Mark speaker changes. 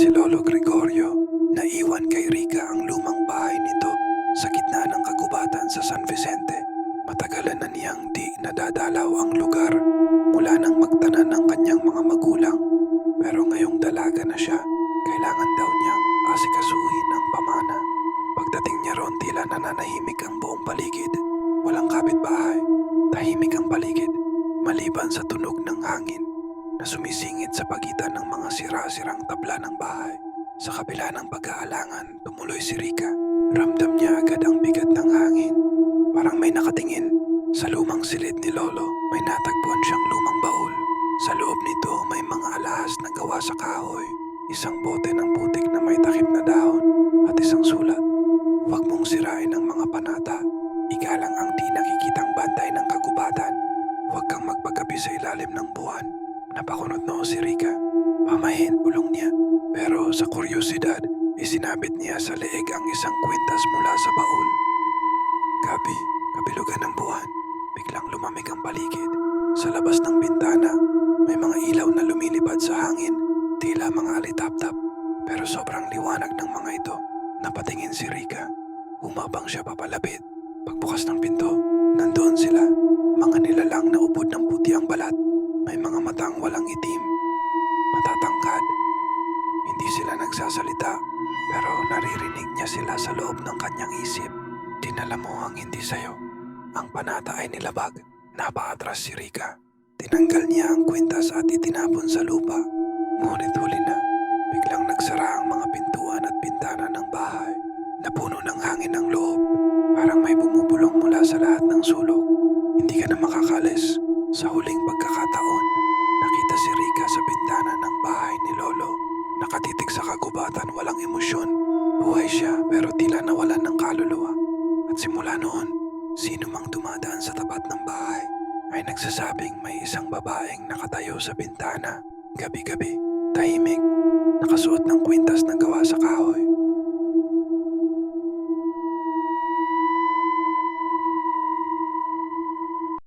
Speaker 1: si Lolo Gregorio. Naiwan kay Rica ang lumang bahay nito sa gitna ng kagubatan sa San Vicente. Matagalan na niyang di nadadalaw ang lugar mula nang magtanan ng kanyang mga magulang. Pero ngayong dalaga na siya, kailangan daw niyang asikasuhin ang pamana. Pagdating niya roon, tila nananahimik ang buong paligid. Walang kapitbahay, tahimik ang paligid, maliban sa tunog ng hangin na sumisingit sa pagitan ng mga sira-sirang tabla ng bahay. Sa kabila ng pag-aalangan, tumuloy si Rica. Ramdam niya agad ang bigat ng hangin. Parang may nakatingin. Sa lumang silid ni Lolo, may natagpuan siyang lumang baul. Sa loob nito may mga alahas na gawa sa kahoy, isang bote ng putik na may takip na dahon, at isang sulat. Huwag mong sirain ang mga panata. Igalang ang di nakikitang bantay ng kagubatan. Huwag kang magpagabi sa ilalim ng buwan. Napakunot noo si Rica. Pamahin bulong niya. Pero sa kuryosidad, isinabit niya sa leeg ang isang kwintas mula sa baul. Gabi, kabilugan ng buwan. Biglang lumamig ang paligid. Sa labas ng bintana, may mga ilaw na lumilipad sa hangin, tila mga alitaptap. Pero sobrang liwanag ng mga ito. Napatingin si Rica. Humabang siya papalapit. Pagbukas ng pinto, nandoon sila. Mga nilalang na ubod ng puti ang balat. May mga matang walang itim. Matatangkad. Hindi sila nagsasalita, pero naririnig niya sila sa loob ng kanyang isip. Dinala mo ang hindi sayo. Ang panata ay nilabag. Napaatras si Rica. Tinanggal niya ang kwintas at itinapon sa lupa. Ngunit huli na, biglang nagsara ang mga pintuan at bintana ng bahay. Napuno ng hangin ang loob. Parang may bumubulong mula sa lahat ng sulok. Hindi ka na makakalis. Sa huling pagkakataon, nakita si Rica sa bintana ng bahay ni Lolo. Nakatitig sa kagubatan, walang emosyon. Buhay siya pero tila nawalan ng kaluluwa. At simula noon, sino mang dumadaan sa tapat ng bahay ay nagsasabing may isang babaeng nakatayo sa bintana. Gabi-gabi, tahimik, nakasuot ng kwintas na gawa sa kahoy.